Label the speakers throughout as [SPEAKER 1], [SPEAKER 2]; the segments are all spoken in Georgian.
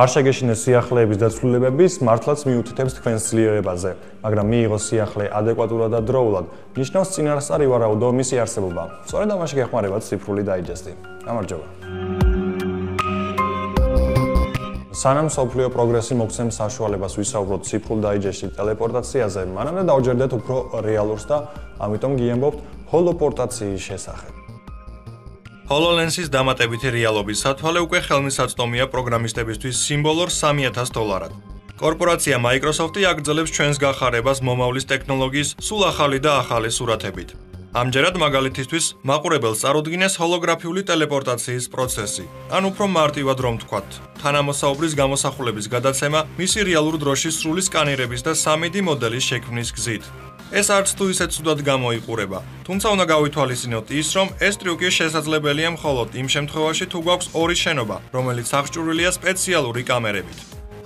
[SPEAKER 1] არ შეგეშინეს სიახლეების დაცვლილებების მართლაც მიუთითებს თქვენს ძლიერებაზე, მაგრამ მიიღოს სიახლე ადეკვატურად და დროულად, ნიშნავს წინასწარ ივარაუდო მისი არსებობა. სწორედ ამაში გეხმარებათ ციფრული დაიჯესტი. გამარჯობა. სანამ მსოფლიო პროგრესი მოგცემს საშუალებას ვისაუბროთ ციფრულ დაიჯესტში ტელეპორტაციაზე, მანამდე დავჯერდეთ უფრო რეალურს და ამიტომ გიამბობთ ჰოლოპორტაციის შესახებ.
[SPEAKER 2] HoloLens-ის დამატებითი რეალობის სათვალე უკვე ხელმისაწვდომია პროგრამისტებისთვის სიმბოლურ $3000. კორპორაცია Microsoft-ი აგრძელებს ჩვენს გახარებას მომავლის ტექნოლოგიის სულ ახალი და ახალი სურათებით. ამჯერად მაგალითისთვის მაყურებელს წარუდგინეს ჰოლოგრაფიული ტელეპორტაციის პროცესი. ან უფრო მარტივად რომ ვთქვათ, თანამოსაუბრის გამოსახულების გადაცემა მისი რეალურ დროში სრული სკანირების და 3D მოდელის შექმნის გზით. ეს არც თუ ისე ცუდად გამოიყურება, თუმცა უნდა გავითვალისწინოთ ის, რომ ეს ტრიუკი შესაძლებელია მხოლოდ იმ შემთხვევაში, თუ გვაქვს ორი შენობა, რომელიც აღჭურვილია სპეციალური კამერებით.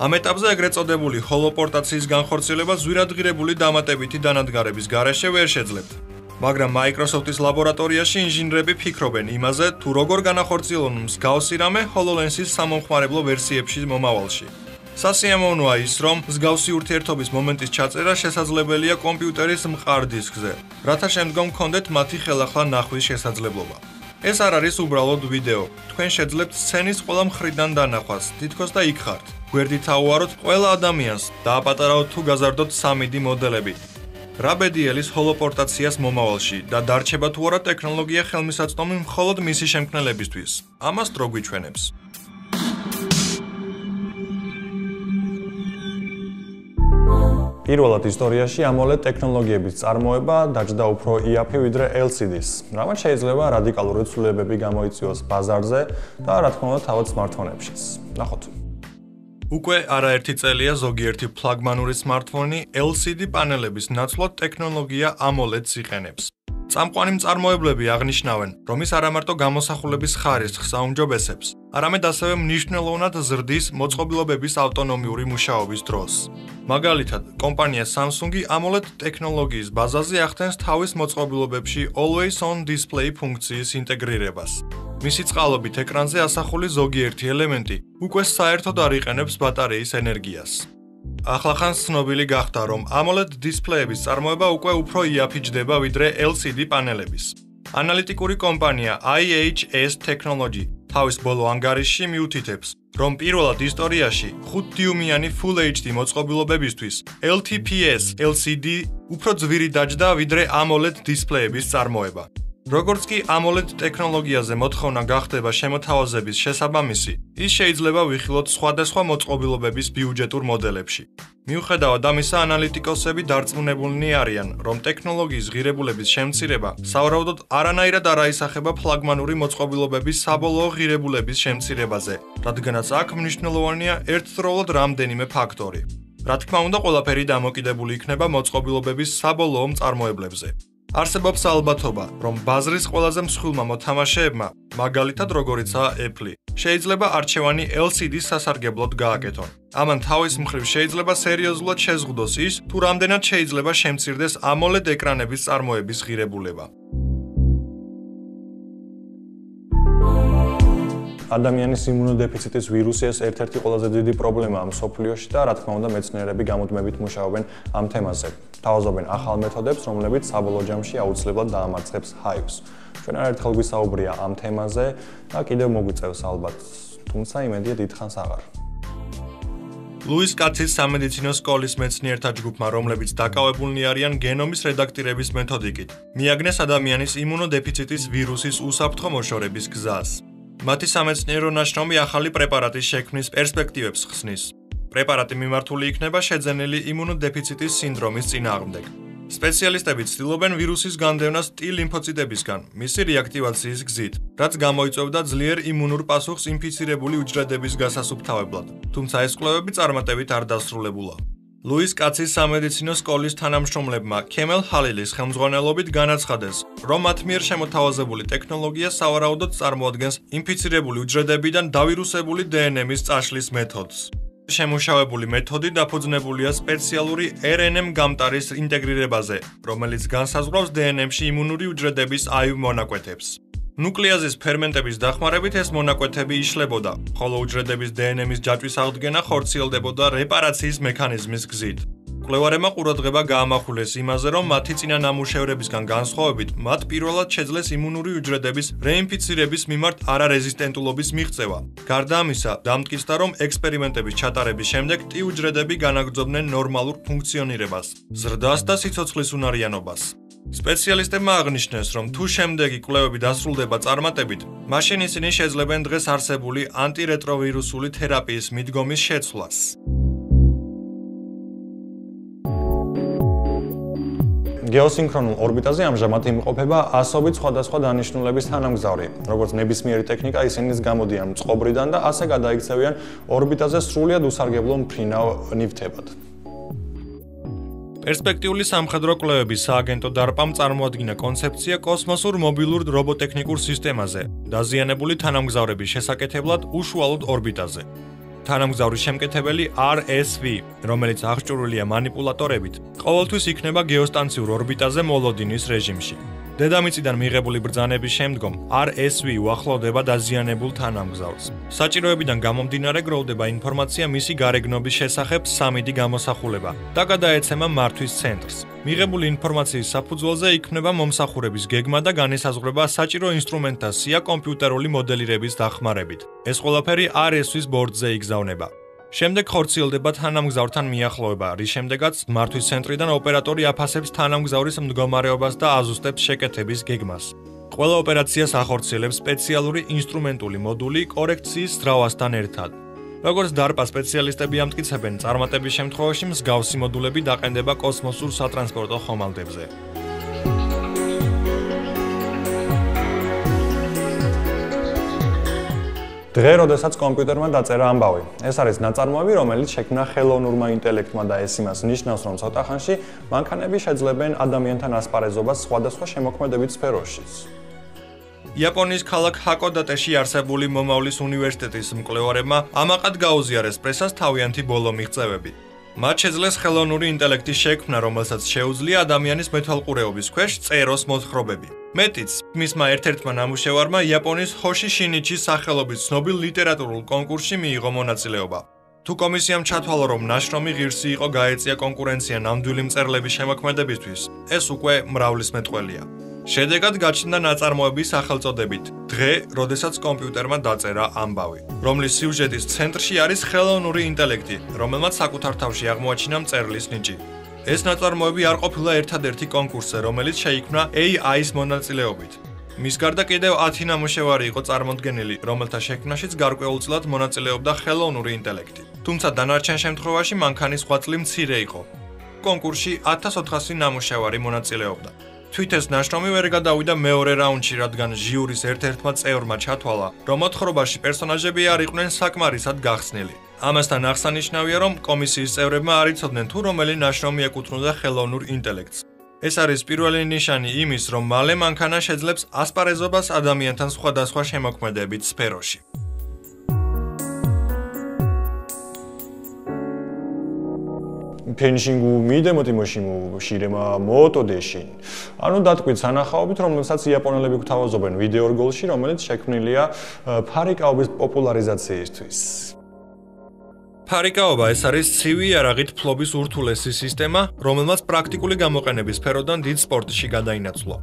[SPEAKER 2] ამ ეტაპზე ეგრეთ წოდებული ჰოლოპორტაციის განხორციელება ზვირადღირებული დამატებითი დანადგარების გარეშე ვერ შეძლებთ. მაგრამ Microsoft-ის ლაბორატორიაში ინჟინრები ფიქრობენ იმაზე, თუ როგორ განახორციელონ მსგავსი რამე HoloLens-ის სამომხმარებლო ვერსიებში მომავალში. სასიამოვნოა ის, რომ მსგავსი ურთიერთობის მომენტის ჩაწერა შესაძლებელია კომპიუტერის მყარ დისკზე, რათა შემდგომ გქონდეთ მათი ხელახლა ნახვის შესაძლებლობა. ეს არ არის უბრალოდ ვიდეო, თქვენ შეძლებთ სცენის ყველა მხრიდან დანახვას, თითქოს და იქ ხართ. გვერდით აუაროთ ყველა ადამიანს, დააპატარავთ თუ გაზარდოთ 3D მოდელები. რა ბედიელის ჰოლოპორტაციას მომავალში და დარჩება თუ არა ტექნოლოგია ხელმისაწვდომი მხოლოდ მისი შემქმნელებისთვის. ამას დრო გვიჩვენებს.
[SPEAKER 1] პირველად ისტორიაში AMOLED ტექნოლოგიების წარმოება დაჯდა უფრო იაფი ვიდრე LCD-ს, რამაც შეიძლება რადიკალური ცვლილებები გამოიწვიოს ბაზარზე და რა თქმა უნდა თავად სმარტფონებშიც. ნახოთ.
[SPEAKER 2] უკვე არაერთი წელია ზოგიერთი ფლაგმანური სმარტფონი LCD პანელების ნაცვლად ტექნოლოგია AMOLED-ს იყენებს. წამყვანი მწარმოებლები აღნიშნავენ, რომ ის არამარტო გამოსახულების ხარისხს აუმჯობესებს, არამედ ასევე მნიშვნელოვნად ზრდის მოწყობილობების ავტონომიური მუშაობის დროს. მაგალითად, კომპანია Samsung-ი AMOLED ტექნოლოგიის ბაზაზე ახდენს თავის მოწყობილობებში Always On Display ფუნქციის ინტეგრირებას. მისი წყალობით ეკრანზე ასახული ზოგიერთი ელემენტი უკვე საერთოდ არ იყენებს ბატარეის ენერგიას. ახლახან ცნობილი გახდა, რომ AMOLED დისპლეების წარმოება უკვე უფრო იაფი ჯდება ვიდრე LCD პანელების. ანალიტიკური კომპანია IHS Technology თავის ბოლო ანგარიშში მიუთითებს, რომ პირველად ისტორიაში 5 დიუმიანი Full HD მოწყობილობებისთვის LTPS LCD უფრო ძვირი დაჯდა ვიდრე AMOLED დისპლეების წარმოება. როგორც კი AMOLED ტექნოლოგიაზე მოთხოვნა გახდება შემოთავაზების შესაბამისი, ის შეიძლება ვიხილოთ სხვადასხვა მოწყობილობების ბიუჯეტურ მოდელებში. მიუხედავად ამისა, ანალიტიკოსები დარწმუნებულნი არიან, რომ ტექნოლოგიის ღირებულების შემცირება სავარაუდოდ არანაირად არ აისახება ფლაგმანური მოწყობილობების საბოლოო ღირებულების შემცირებაზე, რადგანაც აქ მნიშვნელოვანია ერთდროულად რამდენიმე ფაქტორი. რა თქმა უნდა, ყველაფერი დამოკიდებული იქნება მოწყობილობების საბოლოო მწარმოებლებზე. არსებობს ალბათობა, რომ ბაზრის ყველაზე მსხვილმა მოთამაშეებმა, მაგალითად როგორიცაა Apple, შეიძლება არჩევანი LCD-ს სასარგებლოდ გააკეთონ. ამან თავის მხრივ შეიძლება სერიოზულად შეზღუდოს ის, თუ რამდენად შეიძლება შემცირდეს AMOLED ეკრანების წარმოების ღირებულება.
[SPEAKER 1] ადამიანის იმუნოდეფიციტის ვირუსი ეს ერთ-ერთი ყველაზე დიდი პრობლემაა მსოფლიოში და რა თქმა უნდა მეცნიერები გამუდმებით მუშაობენ ამ თემაზე. თავაზობენ ახალ მეთოდებს, რომლებიც საბოლოო ჯამში აუცილებლად დაამარცხებს HIV-ს. ჩვენ არაერთხელ გვისაუბრია ამ თემაზე და კიდევ მოგვიწევს ალბათ, თუმცა იმედია დიდხანს აღარ.
[SPEAKER 2] ლუის კაცის სამედიცინო სკოლის მეცნიერთა ჯგუფმა, რომლებიც დაკავებულნი არიან გენომის რედაქტირების მეთოდიკით, მიაგნეს ადამიანის იმუნოდეფიციტის ვირუსის უსაფრთხო მოშორების გზას. მათი სამეცნიერო ნაშრომი ახალი პრეპარატის შექმნის პერსპექტივებს ხსნის. პრეპარატი მიმართული იქნება შეძენილი იმუნოდეფიციტის სინდრომის წინააღმდეგ. სპეციალისტები ცდილობენ ვირუსის განდევნას T ლიმფოციტებისგან, მისი რეაქტივაციის გზით, რაც გამოიწვევდა ძლიერ იმუნურ პასუხს ინფიცირებული უჯრედების გასასუფთავებლად, თუმცა ეს კვლევები წარმატებით არ დასრულებულა. ლუის კაცის სამედიცინო სკოლის თანამშრომლებმა Kemal Halilis ხელმძღვანელობით განაცხადეს, რომ მათ მიერ შემოთავაზებული ტექნოლოგია სავარაუდოდ წარმოადგენს ინფიცირებული უჯრედებიდან დავირუსებული DNM-ის წაშლის მეთოდს. შემუშავებული მეთოდი დაფუძნებულია სპეციალური RNM გამტარის ინტეგრირებაზე, რომელიც განსაზღვრავს DNM-ში იმუნური უჯრედების IU მონაკვეთებს. ნუკლეაზის ფერმენტების დახმარებით ეს მონაკვეთები იშლებოდა, ხოლო უჯრედების დნმ-ის ჯაჭვის აღდგენა ხორციელდებოდა რეპარაციის მექანიზმის გზით. მკვლევარებმა ყურადღება გაამახვილეს იმაზე, რომ მათი წინანამუშევრებისგან განსხვავებით, მათ პირველად შეძლეს იმუნური უჯრედების რეინფიცირების მიმართ არარეზისტენტულობის მიღწევა. გარდა ამისა, დამტკიცდა, რომ ექსპერიმენტების ჩატარების შემდეგ T უჯრედები განაგრძობდნენ ნორმალურ ფუნქციონირებას, ზრდას და სიცოცხლის უნარიანობას. სპეციალისტებმა აღნიშნეს, რომ თუ შემდეგი კვლევები დასრულდება წარმატებით, მაშინ ისინი შეძლებენ დღეს არსებული ანტირეტროვირუსული თერაპიის მიდგომის შეცვლას.
[SPEAKER 1] გეოსინქრონულ ორბიტაზე ამჟამად იმყოფება ასობით სხვადასხვა დანიშნულების თანამგზავრი. როგორც ნებისმიერი ტექნიკა, ისინი გამოდიან წყობრიდან და ასე გადაიქცევიან ორბიტაზე სრულიად უსარგებლო მფრინავ ნივთებად.
[SPEAKER 2] პერსპექტიული სამხედრო კვლევების სააგენტო დარპამ წარმოადგინა კონცეფცია კოსმოსურ მობილურ რობოტექნიკურ სისტემაზე, დაზიანებული თანამგზავრების შესაკეთებლად უშუალოდ ორბიტაზე. თანამგზავრის შემკეთებელი RSV, რომელიც აღჭურვილია მანიპულატორებით, ყოველთვის იქნება გეოსტანციურ ორბიტაზე მოლოდინის რეჟიმში. დედამიწიდან მიღებული ბრძანების შემდგომ RSV უახლოვდება დაზიანებულ თანამგზავრს. საჭიროებიდან გამომდინარე გროვდება ინფორმაცია მისი გარეგნობის შესახებ 3D გამოსახულება და გადაეცემა მართვის ცენტრს. მიღებული ინფორმაციის საფუძველზე იქმნება მომსახურების გეგმა და განისაზღვრება საჭირო ინსტრუმენტთა სია კომპიუტერული მოდელირების დახმარებით. ეს ყველაფერი RSV-ის ბორდზე იგზავნება. შემდეგ ხორციელდება თანამგზავრთან მიახლოება, რის შემდეგაც მართვის ცენტრიდან ოპერატორი აფასებს თანამგზავრის მდგომარეობას და აზუსტებს შეკეთების გეგმას. ყველა ოპერაციას ახორციელებს სპეციალური ინსტრუმენტული მოდული კორექციის ძრავასთან ერთად. როგორც დარპა სპეციალისტები ამტკიცებენ, წარმატების შემთხვევაში მსგავსი მოდულები დაყენდება კოსმოსურ სატრანსპორტო ხომალდებზე.
[SPEAKER 1] დღე, როდესაც კომპიუტერმა დაწერა ამბავი. ეს არის ნაწარმოები, რომელიც შექმნა ხელოვნურმა ინტელექტმა და ეს იმას ნიშნავს, რომ ცოტა ხანში მანქანები შეძლებენ ადამიანთან ასპარეზობას სხვადასხვა შემოქმედებით სფეროშიც.
[SPEAKER 2] იაპონიის ქალაქ ჰაკოდატეში არსებული მომავლის უნივერსიტეტის მკვლევარებმა ამაყად გაუზიარეს პრესას თავიანთი ბოლო მიღწევები. მათ შეძლეს ხელოვნური ინტელექტის შექმნა, რომელსაც შეუძლია ადამიანის მეთვალყურეობის ქვეშ წეროს მოთხრობები. მეტიც, მისმა ერთ-ერთმა ნამუშევარმა იაპონიის ჰოში შინიჩის სახელობის ცნობილ ლიტერატურულ კონკურსში მიიღო მონაწილეობა. თუ კომისიამ ჩათვალა, რომ ნაშრომი ღირსი იყო, გაეწია კონკურენცია ნამდვილი მწერლების შემოქმედებისთვის, ეს უკვე მრავლის მეტყველია. შედეგად გაჩნდა ნაწარმოების სახელწოდებით დღე, როდესაც კომპიუტერმა დაწერა ამბავი, რომლის სიუჟეტის ცენტრში არის ხელოვნური ინტელექტი, რომელმაც საკუთარ თავში აღმოაჩინა მწერლის ნიჭი. ეს ნაწარმოები არ ყოფილა ერთადერთი კონკურსზე, რომელიც შეიქმნა AI-ის მონაწილეობით. მის გარდა კიდევ 10 ნამუშევარი იყო წარმოდგენილი, რომელთა შექმნაშიც გარკვეულწილად მონაწილეობდა ხელოვნური ინტელექტი. თუმცა დანარჩენ შემთხვევაში მანქანის ღვაწლი მცირე იყო. კონკურსში 1400 ნამუშევარი მონაწილეობდა. თვით ეს ნაშრომი ვერ გადავიდა მეორე რაუნდში, რადგან ჟიურის ერთ-ერთმა წევრმა ჩათვალა, რომ მოთხრობაში პერსონაჟები არ იყვნენ საკმარისად გახსნილი. ამასთან აღსანიშნავია, რომ კომისიის წევრებმა არ იცოდნენ, თუ რომელი ნაშრომი ეკუთვნოდა ხელოვნურ ინტელექტს. ეს არის პირველი ნიშანი იმის, რომ მალე მანქანა შეძლებს ასპარეზობას ადამიანთან სხვადასხვა შემოქმედებით სფეროში.
[SPEAKER 1] ფენშინგუ მიდემოტიმოშიმუ შირემა მოტოდეში. ანუ დატყვით სანახაობით, რომელსაც იაპონელები გვთავაზობენ ვიდეო რგოლში, რომელიც შექმნილია ფარიკაობის პოპულარიზაციისთვის.
[SPEAKER 2] ფარიკაობა ეს არის ცივი იარაღით ფლობის ურთულესი სისტემა, რომელმაც პრაქტიკული გამოყენების სფეროდან დიდ სპორტში გადაინაცვლა.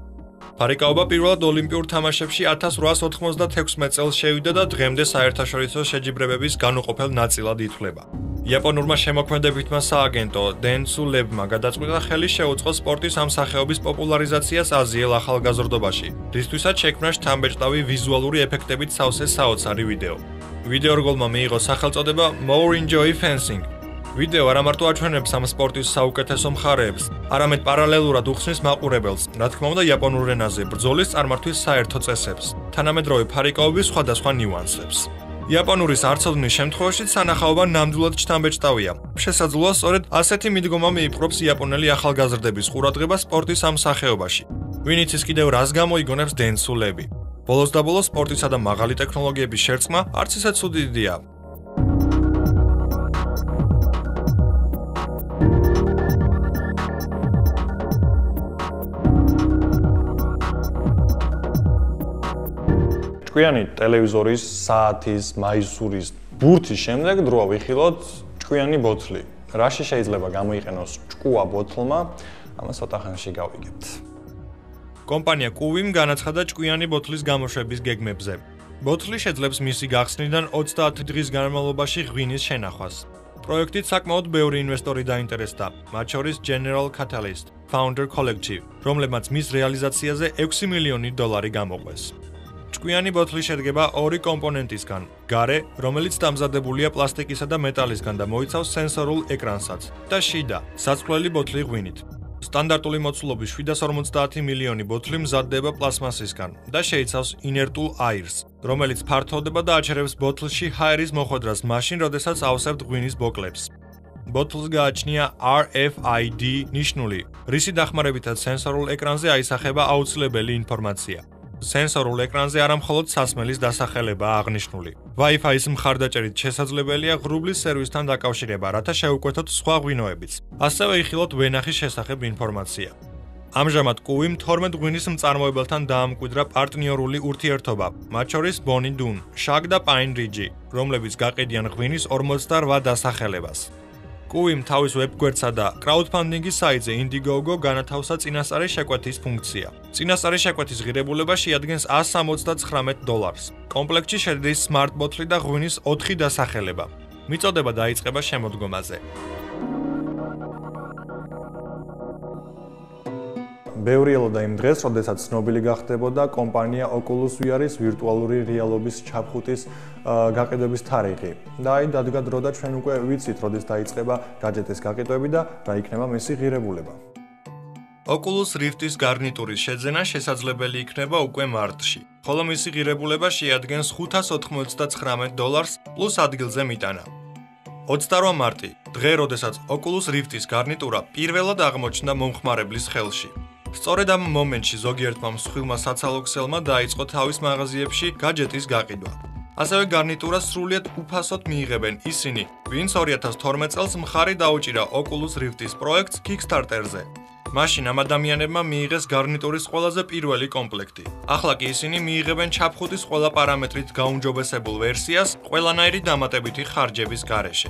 [SPEAKER 2] ფარიკაობა პირველად ოლიმპიურ თამაშებში 1896 წელს შევიდა და დღემდე საერთაშორისო შეჯიბრებების განუყოფელ ნაწილად ითვლება. იაპონურმა შემოქმედებითმა სააგენტო დენსუ ლებმა გადაწყვიტა ხელი შეუწყო სპორტის ამ სახეობის პოპულარიზაციას აზიელ ახალგაზრდობაში, რისთვისაც შექმნა შთამბეჭდავი ვიზუალური ეფექტებით სავსე საოცარი ვიდეო. ვიდეო რგოლმა მიიღო სახელწოდება More Enjoy Fencing. ვიდეო არა მარტო აჩვენებს ამ სპორტის საუკეთესო მხარეებს, არამედ პარალელურად უხსნის მაყურებელს, რა თქმა უნდა იაპონურ ენაზე, ბრძოლის წარმართვის საერთო წესებს, თანამედროვე ფარიკაობის სხვადასხვა ნიუანსებს. იაპონურის არცოდნის შემთხვევაში სანახაობა ნამდვილად შთამბეჭდავია. შესაძლოა სწორედ ასეთი მიდგომა მიიპყრობს იაპონელი ახალგაზრდების ყურადღებას სპორტის ამ სახეობაში. ვინ იცის კიდევ რას გამოიგონებს დენსუ ლები. ბოლოს და ბოლოს სპორტისა და მაღალი ტექნოლოგიების შერწყმა არც ისე ცუდია.
[SPEAKER 1] ჭკვიანი ტელევიზორის, საათის, მაისურის, ბურთის შემდეგ დროა ვიხილოთ ჭკვიანი ბოთლი. რაში შეიძლება გამოიყენოს ჭკუა ბოთლმა? ამას ცოტა ხანში გავიგებთ.
[SPEAKER 2] კომპანია Qvim განაცხადა ჭკვიანი ბოთლის გამოშვების გეგმებზე. ბოთლი შეძლებს მისი გახსნიდან 30 დღის განმავლობაში ღვინის შენახვას. პროექტით საკმაოდ ბევრი ინვესტორი დაინტერესდა, მათ შორის General Catalyst, Founder Collective, რომლებმაც მის რეალიზაციაზე $6 მილიონი გამოყვეს. ჭკვიანი ბოთლი შედგება ორი კომპონენტისგან: გარე, რომელიც დამზადებულია პლასტიკისა და მეტალისგან და მოიცავს სენსორულ ეკრანსაც, და შიდა, საცვლელი ბოთლი ღვინით. სტანდარტული მოცულობის 750 მილიონი ბოთლი მზადდება პლასმასისგან და შეიცავს ინერტულ აირს, რომელიც ფართოვდება და აჩერებს ბოთლში ჰაერის მოხვედრას მაშინ, როდესაც ავსებთ ღვინის ბოკლებს. ბოთლს გააჩნია RFID ნიშნული, რისი დახმარებითაც სენსორულ ეკრანზე აისახება აუცილებელი ინფორმაცია. სენსორულ ეკრანზე არა მხოლოდ სასმელის დასახელებაა აღნიშნული. Wi-Fi-ის მხარდაჭერით შესაძლებელია ღრუბლის სერვისთან დაკავშირება, რათა შეუკვეთოთ სხვა ღვინოებიც. ასევე იხილოთ ვენახის შესახებ ინფორმაცია. ამჟამად Qvim 12 ღვინის მწარმოებელთან დაამკვიდრა პარტნიორული ურთიერთობა, მათ შორის Bonnie Doon, Shag და Pine Ridge, რომლებიც გაყიდიან ღვინის 48 დასახელებას. Qvim თავის ვებგვერდსა და კრაუდფანდინგის საიტზე Indiegogo განათავსა წინასწარი შეკვეთის ფუნქცია. წინასწარი შეკვეთის ღირებულება შეადგენს $179. კომპლექტში შედის smart bottle და ღვინის 4 დასახელება. მიწოდება დაიწყება შემოდგომაზე.
[SPEAKER 1] ბევრი ელოდა იმ დღეს, როდესაც ცნობილი გახდებოდა კომპანია Oculus VR-ის ვირტუალური რეალობის ჩაფხუტის გაყიდვების თარიღი. და აი დადგა დრო და ჩვენ უკვე ვიცით, როდის დაიწყება გაჯეტის გაყიდვები და რა იქნება მისი ღირებულება.
[SPEAKER 2] Oculus Rift-ის გარნიტურის შეძენა შესაძლებელი იქნება უკვე მარტში, ხოლო მისი ღირებულება შეადგენს $599 პლუს ადგილზე მიტანა. 28 მარტი, დღე, როდესაც Oculus Rift-ის გარნიტურა პირველად აღმოჩნდა მომხმარებლის ხელში. სწორედ ამ მომენტში ზოგიერთმა მსხვილმა საცალო-ქსელმა დაიწყო თავის მაღაზიებში გაჯეტის გაყიდვა. ასევე გარნიტურას სრულიად უფასოდ მიიღებენ ისინი, ვინც 2012 წელს მხარი დაუჭირა Oculus Rift-ის პროექტს Kickstarter-ზე. მაშინ ამ ადამიანებმა მიიღეს გარნიტურის ყველაზე პირველი კომპლექტი. ახლა კი ისინი მიიღებენ ჩაფხუტის ყველა პარამეტრით გაუმჯობესებულ ვერსიას ყველანაირი დამატებითი ხარჯების გარეშე.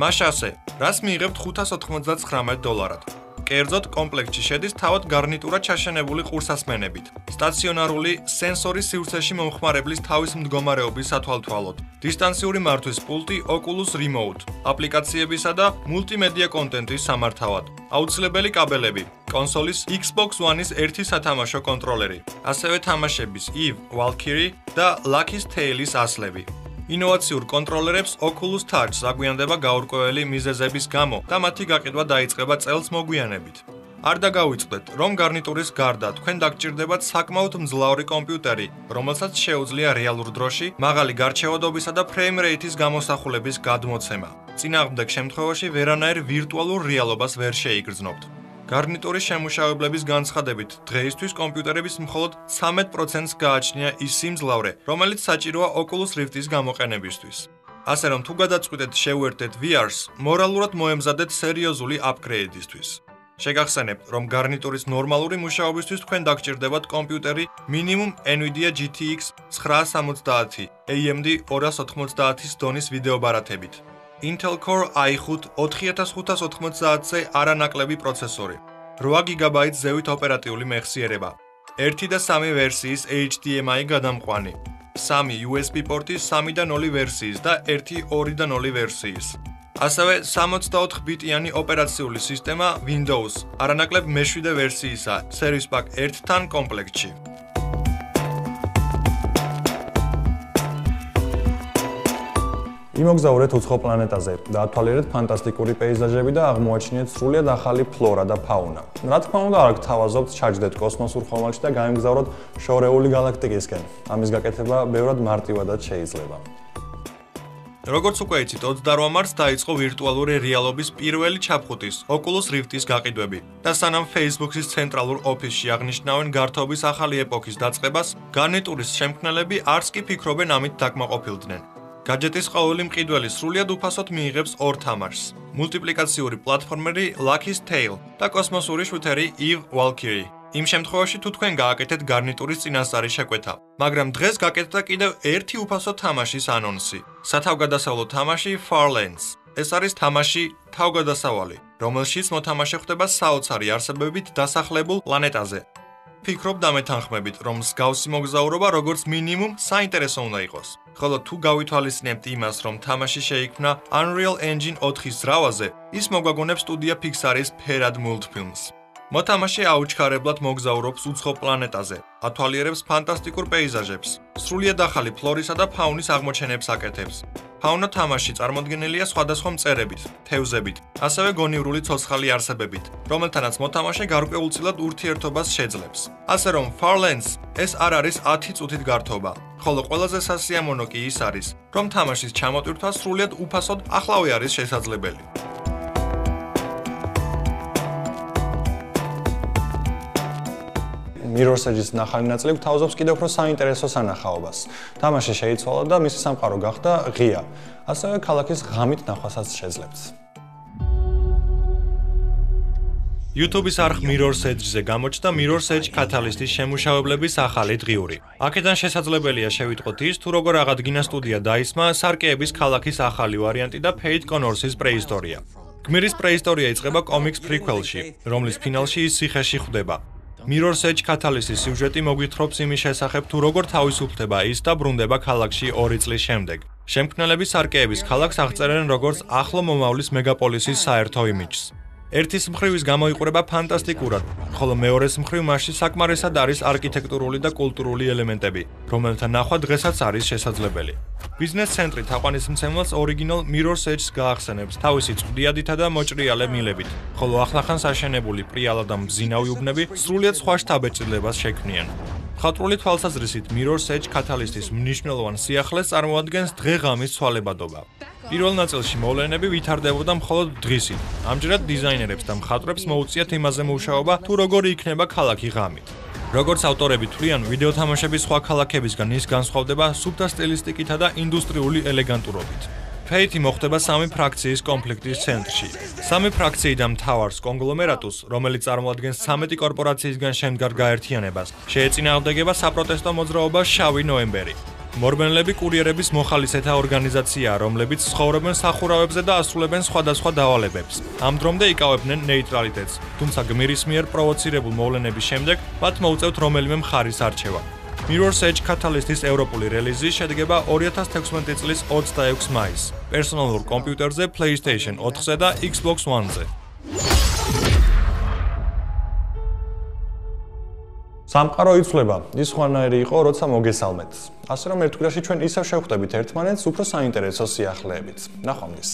[SPEAKER 2] მაშასე, რას მიიღებთ $599-ად? კერძოდ, კომპლექტში შედის თავად გარნიტურა ჩაშენებული ყურსასმენებით, სტაციონარული სენსორი სივრცეში მომხმარებლის თავის მდგომარეობის სათვალთვალოდ, დისტანციური მართვის პულტი Oculus Remote, აპლიკაციებისა და მულტიმედია კონტენტის სამართავად, აუცილებელი კაბელები, კონსოლის Xbox One-ის ერთი სათამაშო კონტროლერი, ასევე თამაშების Eve, Valkyrie და Lucky's Tale-ის ასლები. ინოვაციურ კონტროლერებს Oculus Touch აგვიანდება გაურკვეველი მიზეზების გამო და მათი გაყიდვა დაიწყება წელს მოგვიანებით. არ დაგავიწყდეთ, რომ გარნიტურის გარდა თქვენ დაგჭირდებათ საკმაოდ მძლავრი კომპიუტერი, რომელსაც შეუძლია რეალურ დროში მაღალი გარჩევადობისა და frame rate-ის გამოსახულების გადმოცემა. წინააღმდეგ შემთხვევაში ვერანაირ ვირტუალურ რეალობას ვერ შეიგრძნობთ. გარნიტურის შემუშავებლების განცხადებით, დღეისთვის კომპიუტერების მხოლოდ 13%-ს გააჩნია ის სიმძლავრე, რომელიც საჭიროა Oculus Rift-ის გამოყენებისთვის. ასე რომ თუ გადაწყვიტეთ შევუერთდეთ VR-ს, მორალურად მოემზადეთ სერიოზული upgrade-ისთვის. შეგახსენებთ, რომ გარნიტურის ნორმალური მუშაობისთვის თქვენ დაგჭირდებათ კომპიუტერი minimum NVIDIA GTX 970, AMD 290-ის დონის ვიდეო ბარათებით. Intel Core i5 4590-ზე არანაკლები პროცესორი, 8 GB ზევით ოპერატიული მეხსიერება, 1 და 3 ვერსიის HDMI გადამყვანი, 3 USB პორტის 3 და 0 ვერსიის და 1 2 და 0 ვერსიის. ასევე 64 ბიტიანი ოპერაციული სისტემა Windows, არანაკლებ მეშვიდე ვერსიისა, Service Pack 1-თან კომპლექტში.
[SPEAKER 1] იმოგზაურეთ უცხო პლანეტაზე, დაათვალიერეთ ფანტასტიკური პეიზაჟები და აღმოაჩინეთ სრულიად ახალი ფლორა და ფაუნა. რა თქმა უნდა, არ გთავაზობთ ჩაჯდეთ კოსმოსურ ხომალდში და გაემგზავროთ შორეული galaktikisken. ამის გაკეთება ბევრად მარტივადაც შეიძლება.
[SPEAKER 2] როგორც უკვე იცით, 28 მარტს დაიწყო ვირტუალური რეალობის პირველი ჩაფხუტის Oculus Rift-ის გაყიდვები და სანამ Facebook-ის ცენტრალურ ოფისში აღნიშნავენ გართობის ახალი ეპოქის დაწყებას, გარნიტურის შემქმნელები არც კი ფიქრობენ ამით დაკმაყოფილდნენ. გაჯეტის ყოველი მყიდველი სრულიად უფასოდ მიიღებს ორ თამაშს: მულტიპლიკაციური პლატფორმერი Lucky's Tale და კოსმოსური შუთერი Eve Valkyrie. იმ შემთხვევაში თუ თქვენ გააკეთეთ გარნიტურის წინასწარი შეკვეთა. მაგრამ დღეს გაკეთდა კიდევ ერთი უფასო თამაშის ანონსი. სათავგადასავლო თამაში Farlands. ეს არის თამაში თავგადასავალი, რომელშიც მოთამაშე ხდება საოცარი არსებებით დასახლებულ პლანეტაზე. ფიქრობ დამეთანხმებით, რომ მსგავსი მოგზაურობა როგორც მინიმუმ საინტერესო უნდა იყოს. ხოლო თუ გავითვალისწინებთ იმას, რომ თამაში შეიქმნა Unreal Engine 4-ის ძრავაზე, ის მოგვაგონებს სტუდია Pixar-ის ფერად მულტფილმს. მოთამაშე აუჩქარებლად მოგზაურობს უცხო პლანეტაზე, ათვალიერებს ფანტასტიკურ პეიზაჟებს, სრულიად ახალი ფლორისა და ფაუნის აღმოჩენებს აკეთებს. ფაუნა თამაში წარმოდგენილია სხვადასხვა მწერებით, თევზებით, ასევე გონივრული ცოცხალი არსებებით, რომელთანაც მოთამაშე გარკვეულწილად ურთიერთობას შეძლებს. ასე რომ Farlands ეს არ არის 10 წუთით გართობა, ხოლო ყველაზე სასიამოვნო კი ის არის, რომ თამაშის ჩამოტვირთვა სრულიად უფასოდ ახლავე არის შესაძლებელი.
[SPEAKER 1] Mirror's Edge-ის ნახალი ნაწილი გვთავაზობს კიდევ უფრო საინტერესო სანახაობას. თამაში შეიცვალა და მისი სამყარო გახდა ღია. ასევე ქალაქის ღამით ნახვასაც შეძლებთ.
[SPEAKER 2] YouTube-ის არხ Mirror's Edge-ზე გამოჩნდა Mirror's Edge Catalyst-ის შემუშავებლების ახალი დღიური. აქედან შესაძლებელია შევიტყოთ ის, თუ როგორ აღადგინა სტუდია დაისმა სარკეების ქალაქის ახალი ვარიანტი და Fate Connors-ის პრეისტორია. გმირის პრეისტორია იწყება კომიქს პრიკველში, რომლის ფინალში ის ციხეში ხვდება. Mirror's Edge Catalyst-ის სიუჟეტი მოგვითხრობს იმის შესახებ, თუ როგორ თავისუფლდება ის და ბრუნდება ქალაქში 2 წლის შემდეგ. შემქმნელები სარკეების ქალაქს აღწერენ როგორც ახლო მომავლის მეგაპოლისის საერთო იმიჯს. ერთის მხრივ ის გამოიყურება ფანტასტიკურად, ხოლო მეორეს მხრივ მასში საკმარისად არის არქიტექტურული და კულტურული ელემენტები, რომელთა ნახვა დღესაც არის შესაძლებელი. ბიზნეს ცენტრი თაყვანისმცემელს ორიგინალ Mirror's Edge-ს გაახსენებს თავისი წვდიადითა და მოჭრიალე მილებით, ხოლო ახლახანს აშენებული პრიალა და მბზინავი უბნები სრულიად სხვა შთაბეჭდილებას შექმნიან. მხატვრული თვალსაზრისით Mirror's Edge Catalyst-ის მნიშვნელოვან სიახლეს წარმოადგენს დღე-ღამის ცვალებადობა. პირველ ნაწილში მოვლენები ვითარდებოდა მხოლოდ დღისით. ამჯერად დიზაინერებს და მხატვრებს მოუწიათ იმაზე მუშაობა, თუ როგორი იქნება ქალაქი ღამით. როგორც ავტორები თვლიან, ვიდეო თამაშების სხვა ქალაქებისგან ის განსხვავდება სუფთა სტილისტიკითა და ინდუსტრიული ელეგანტურობით. Fate მოხდება სამი ფრაქციის კონფლიქტის ცენტრში. სამი ფრაქცია და მთავარს კონგლომერატუს, რომელიც წარმოადგენს 13 კორპორაციისგან შემდგარ გაერთიანებას, შეეწინააღმდეგება საპროტესტო მოძრაობა შავი ნოემბერი. მორბენლები კურიერების მოხალისეთა ორგანიზაციაა, რომლებიც ცხოვრობენ სახურავებზე და ასრულებენ სხვადასხვა დავალებებს. ამ დრომდე იკავებდნენ ნეიტრალიტეტს, თუმცა გმირის მიერ პროვოცირებულ მოვლენების შემდეგ მათ მოუწევთ რომელიმე მხარის არჩევა. Mirror's Edge Catalyst-ის ევროპული რელიზი შედგება 2016 წლის 26 მაისს, პერსონალურ კომპიუტერზე, PlayStation 4-ზე და Xbox One-ზე.
[SPEAKER 1] სამყარო იცვლება, ის ხვანაირი იყო, როცა მოგესალმეთ. ასე რომ ერთ კვირაში ჩვენ ისევ შევხვდებით ერთმანეთს უფრო საინტერესო სიახლეებით. ნახვამდის.